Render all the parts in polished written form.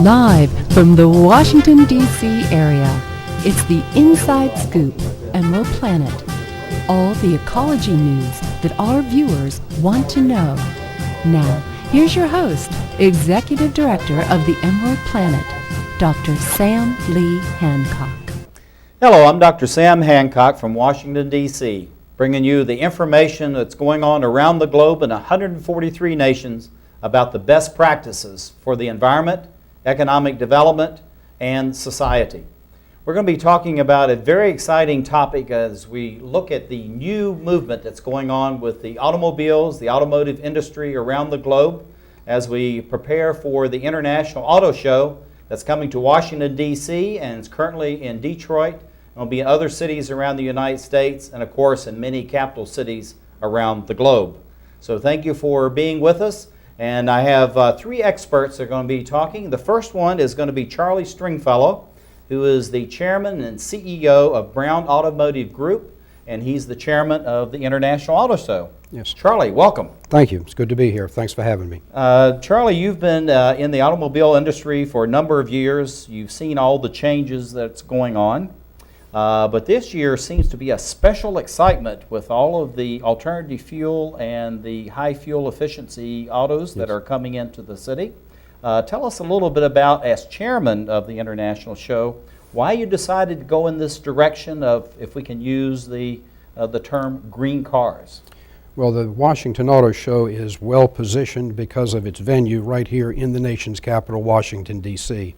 Live from the Washington, D.C. area, it's the Inside Scoop, EmeraldPlanet. All the ecology news that our viewers want to know. Now, here's your host, Executive Director of the EmeraldPlanet, Dr. Sam Lee Hancock. Hello, I'm Dr. Sam Hancock from Washington, D.C., bringing you the information that's going on around the globe in 143 nations about the best practices for the environment, economic development, and society. We're going to be talking about a very exciting topic as we look at the new movement that's going on with the automobiles, the automotive industry around the globe, as we prepare for the International Auto Show that's coming to Washington, D.C., and it's currently in Detroit. It'll be in other cities around the United States, and of course in many capital cities around the globe. So thank you for being with us. And I have three experts that are going to be talking. The first one is going to be Charlie Stringfellow, who is the chairman and CEO of Brown Automotive Group, and he's the chairman of the International Auto Show. Yes. Charlie, welcome. Thank you. It's good to be here. Thanks for having me. Charlie, you've been in the automobile industry for a number of years. You've seen all the changes that's going on. But this year seems to be a special excitement with all of the alternative fuel and the high fuel efficiency autos that are coming into the city. Tell us a little bit about, as chairman of the International Show, why you decided to go in this direction of, if we can use the term, green cars. Well, the Washington Auto Show is well positioned because of its venue right here in the nation's capital, Washington, D.C.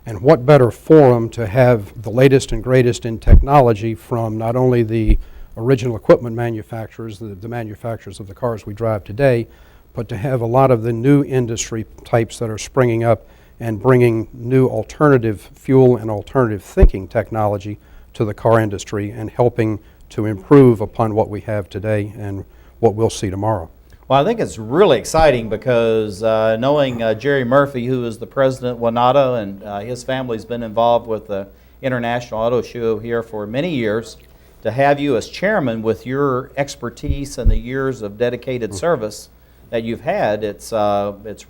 And what better forum to have the latest and greatest in technology from not only the original equipment manufacturers, the manufacturers of the cars we drive today, but to have a lot of the new industry types that are springing up and bringing new alternative fuel and alternative thinking technology to the car industry and helping to improve upon what we have today and what we'll see tomorrow. Well, I think it's really exciting because knowing Jerry Murphy, who is the president of WNATA, and his family's been involved with the International Auto Show here for many years, to have you as chairman with your expertise and the years of dedicated service that you've had, it's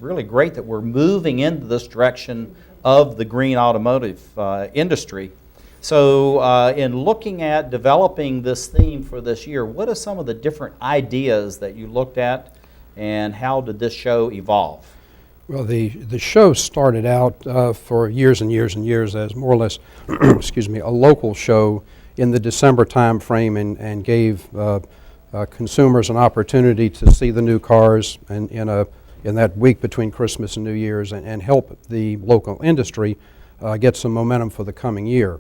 really great that we're moving into this direction of the green automotive industry. So in looking at developing this theme for this year, what are some of the different ideas that you looked at, and how did this show evolve? Well, the show started out for years and years and years as more or less excuse me, a local show in the December time frame, and gave consumers an opportunity to see the new cars and in that week between Christmas and New Year's, and help the local industry get some momentum for the coming year.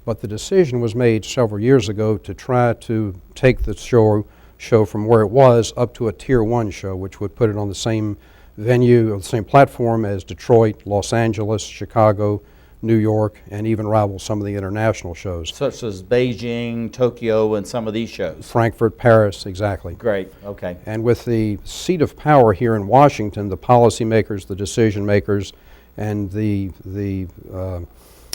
But the decision was made several years ago to try to take the show from where it was up to a Tier 1 show, which would put it on the same venue, or the same platform as Detroit, Los Angeles, Chicago, New York, and even rival some of the international shows. Such as Beijing, Tokyo, and some of these shows. Frankfurt, Paris, exactly. Great, okay. And with the seat of power here in Washington, the policymakers, the decision makers, and the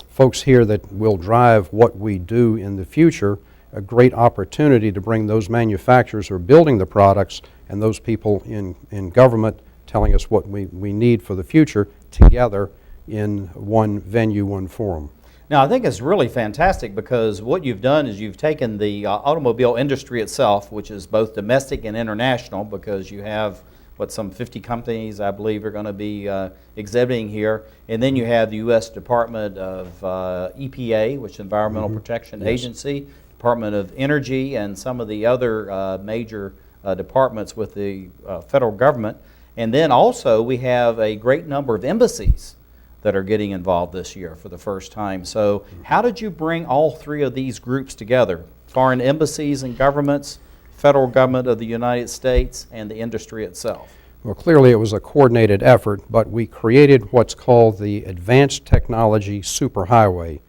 folks here that will drive what we do in the future, a great opportunity to bring those manufacturers who are building the products and those people in government telling us what we need for the future together in one venue, one forum. Now, I think it's really fantastic because what you've done is you've taken the automobile industry itself, which is both domestic and international, because you have some 50 companies, I believe, are going to be exhibiting here. And then you have the U.S. Department of EPA, which is Environmental Protection Agency, Department of Energy, and some of the other major departments with the federal government. And then also we have a great number of embassies that are getting involved this year for the first time. So how did you bring all three of these groups together? Foreign embassies and governments, federal government of the United States, and the industry itself? Well, clearly it was a coordinated effort, but we created what's called the Advanced Technology SuperHighway.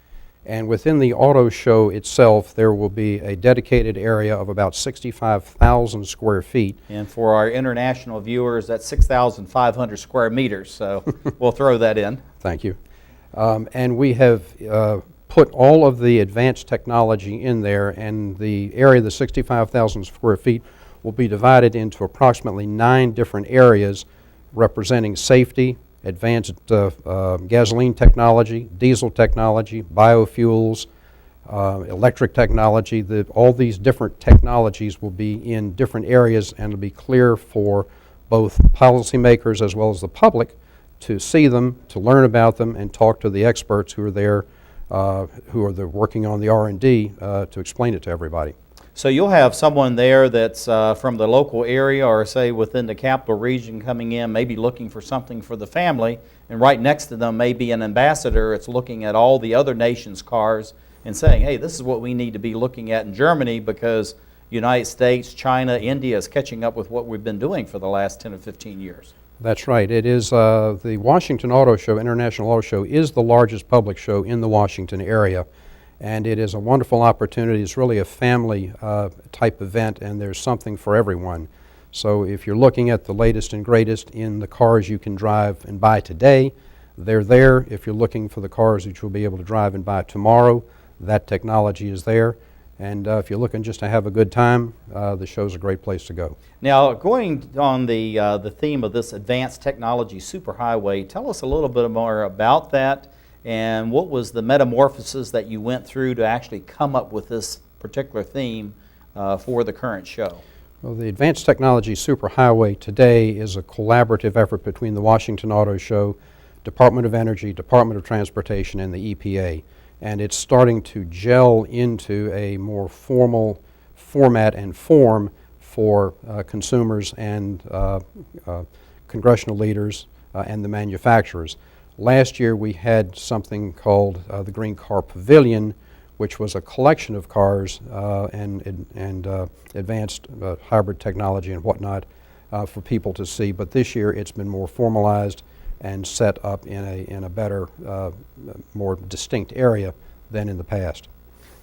And within the auto show itself, there will be a dedicated area of about 65,000 square feet. And for our international viewers, that's 6,500 square meters, so we'll throw that in. Thank you. And we have put all of the advanced technology in there, and the area, the 65,000 square feet, will be divided into approximately 9 different areas representing safety, advanced gasoline technology, diesel technology, biofuels, electric technology. All these different technologies will be in different areas, and it'll be clear for both policymakers as well as the public to see them, to learn about them, and talk to the experts who are there, working on the R&D to explain it to everybody. So you'll have someone there that's from the local area or say within the capital region coming in, maybe looking for something for the family, and right next to them may be an ambassador that's looking at all the other nations' cars and saying, hey, this is what we need to be looking at in Germany because United States, China, India is catching up with what we've been doing for the last 10 or 15 years. That's right. It is the Washington Auto Show, International Auto Show, is the largest public show in the Washington area. And it is a wonderful opportunity. It's really a family type event, and there's something for everyone. So if you're looking at the latest and greatest in the cars you can drive and buy today, they're there. If you're looking for the cars that you'll be able to drive and buy tomorrow, that technology is there. And if you're looking just to have a good time, the show's a great place to go. Now, going on the theme of this Advanced Technology SuperHighway, tell us a little bit more about that and what was the metamorphosis that you went through to actually come up with this particular theme for the current show. Well, the Advanced Technology SuperHighway today is a collaborative effort between the Washington Auto Show, Department of Energy, Department of Transportation, and the EPA. And it's starting to gel into a more formal format and form for consumers and congressional leaders and the manufacturers. Last year we had something called the Green Car Pavilion, which was a collection of cars and advanced hybrid technology and whatnot for people to see. But this year it's been more formalized and set up in a better, more distinct area than in the past.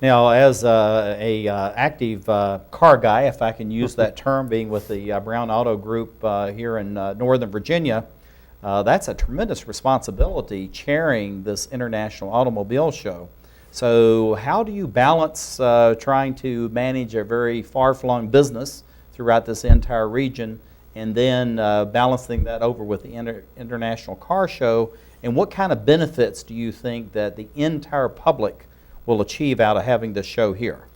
Now, as a active car guy, if I can use that term, being with the Brown Auto Group here in Northern Virginia, that's a tremendous responsibility chairing this International Automobile Show. So how do you balance trying to manage a very far-flung business throughout this entire region and then balancing that over with the International Car Show, and what kind of benefits do you think that the entire public will achieve out of having this show here?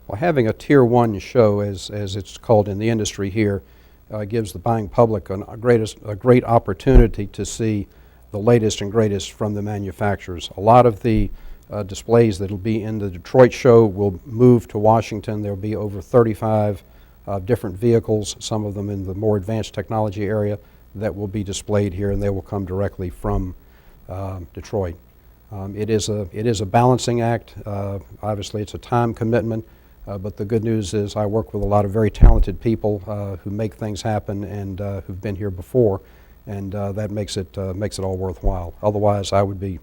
Well, having a Tier 1 show, as it's called in the industry here, gives the buying public a great opportunity to see the latest and greatest from the manufacturers. A lot of the displays that will be in the Detroit show will move to Washington. There will be over 35 different vehicles, some of them in the more advanced technology area, that will be displayed here, and they will come directly from Detroit. It is a balancing act. Obviously, it's a time commitment, but the good news is I work with a lot of very talented people who make things happen and who've been here before, and that makes it all worthwhile. Otherwise, I would be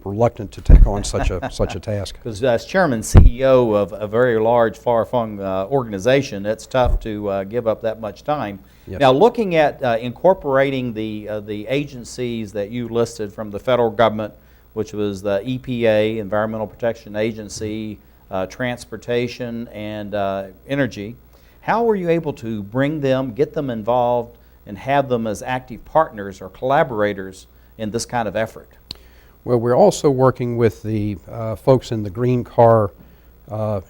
reluctant to take on such a task. Because as chairman CEO of a very large, far-flung organization, it's tough to give up that much time. Yes. Now, looking at incorporating the agencies that you listed from the federal government, which was the EPA, Environmental Protection Agency, Transportation, and Energy, how were you able to bring them, get them involved, and have them as active partners or collaborators in this kind of effort? Well, we're also working with the folks in the Green Car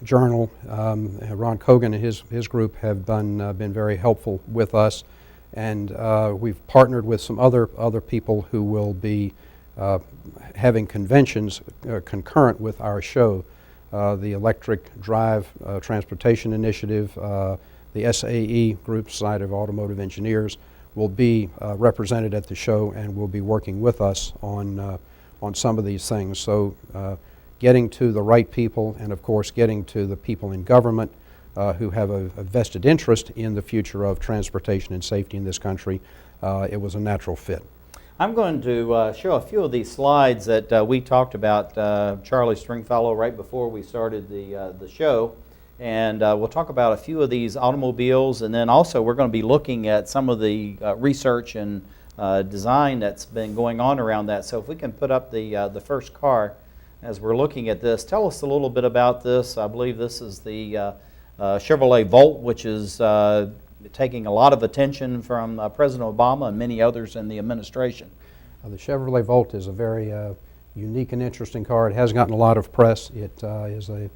Journal. Ron Kogan and his group have been very helpful with us, and we've partnered with some other people who will be having conventions concurrent with our show. The Electric Drive Transportation Initiative, the SAE group, Society of Automotive Engineers, will be represented at the show and will be working with us on some of these things. So getting to the right people, and of course getting to the people in government who have a vested interest in the future of transportation and safety in this country, it was a natural fit. I'm going to show a few of these slides that we talked about, Charlie Stringfellow, right before we started the show. And we'll talk about a few of these automobiles, and then also we're going to be looking at some of the research and design that's been going on around that. So if we can put up the first car as we're looking at this, tell us a little bit about this. I believe this is the Chevrolet Volt, which is taking a lot of attention from President Obama and many others in the administration. The Chevrolet Volt is a very unique and interesting car. It has gotten a lot of press. It is a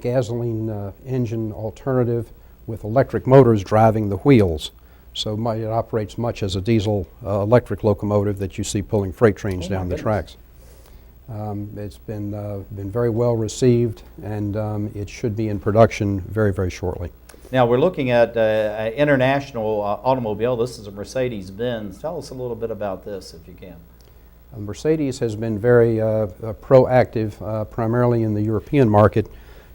gasoline engine alternative with electric motors driving the wheels. So it operates much as a diesel electric locomotive that you see pulling freight trains down the tracks. It's been very well received, and it should be in production very, very shortly. Now we're looking at an international automobile. This is a Mercedes-Benz. Tell us a little bit about this, if you can. Mercedes has been very proactive, primarily in the European market,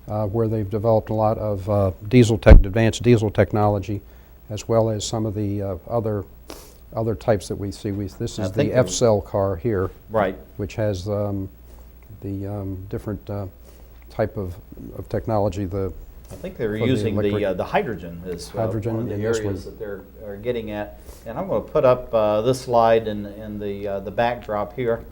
where they've developed a lot of advanced diesel technology, as well as some of the other types that we see. This is the F-Cell car here, right, which has the different type of technology. I think they're using the hydrogen as one of the areas that they're getting at. And I'm going to put up this slide in the backdrop here.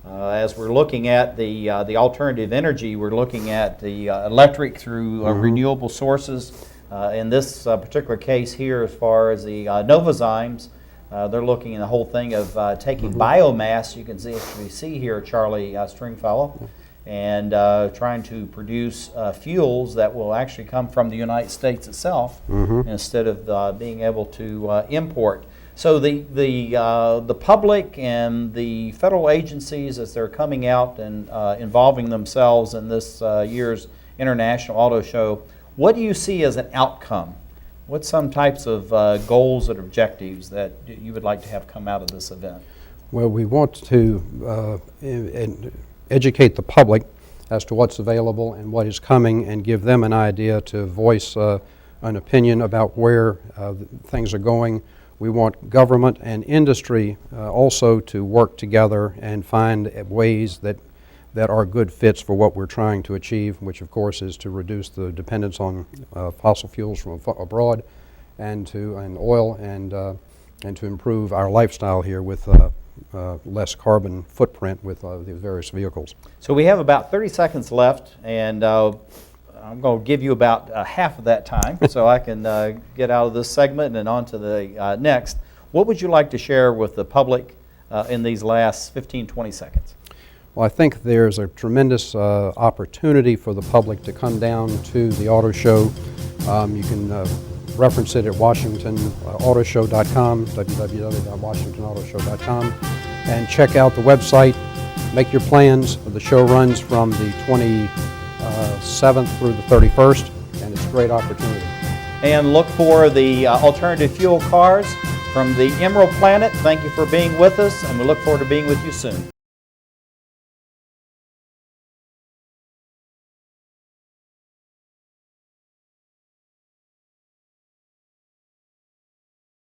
As we're looking at the alternative energy, we're looking at the electric through renewable sources. In this particular case here, as far as the Novozymes, they're looking at the whole thing of taking biomass. You can see here Charlie Stringfellow, and trying to produce fuels that will actually come from the United States itself instead of being able to import. So the public and the federal agencies, as they're coming out and involving themselves in this year's International Auto Show, what do you see as an outcome? What's some types of goals and objectives that you would like to have come out of this event? Well, we want to educate the public as to what's available and what is coming, and give them an idea to voice an opinion about where things are going. We want government and industry also to work together and find ways that are good fits for what we're trying to achieve, which of course is to reduce the dependence on fossil fuels from abroad, and oil, and to improve our lifestyle here with less carbon footprint with the various vehicles. So we have about 30 seconds left, and I'm going to give you about half of that time so I can get out of this segment and on to the next. What would you like to share with the public in these last 15-20 seconds? Well, I think there's a tremendous opportunity for the public to come down to the auto show. You can reference it at WashingtonAutoShow.com, www.WashingtonAutoShow.com, and check out the website. Make your plans. The show runs from the 27th through the 31st, and it's a great opportunity. And look for the alternative fuel cars from the EmeraldPlanet. Thank you for being with us, and we look forward to being with you soon.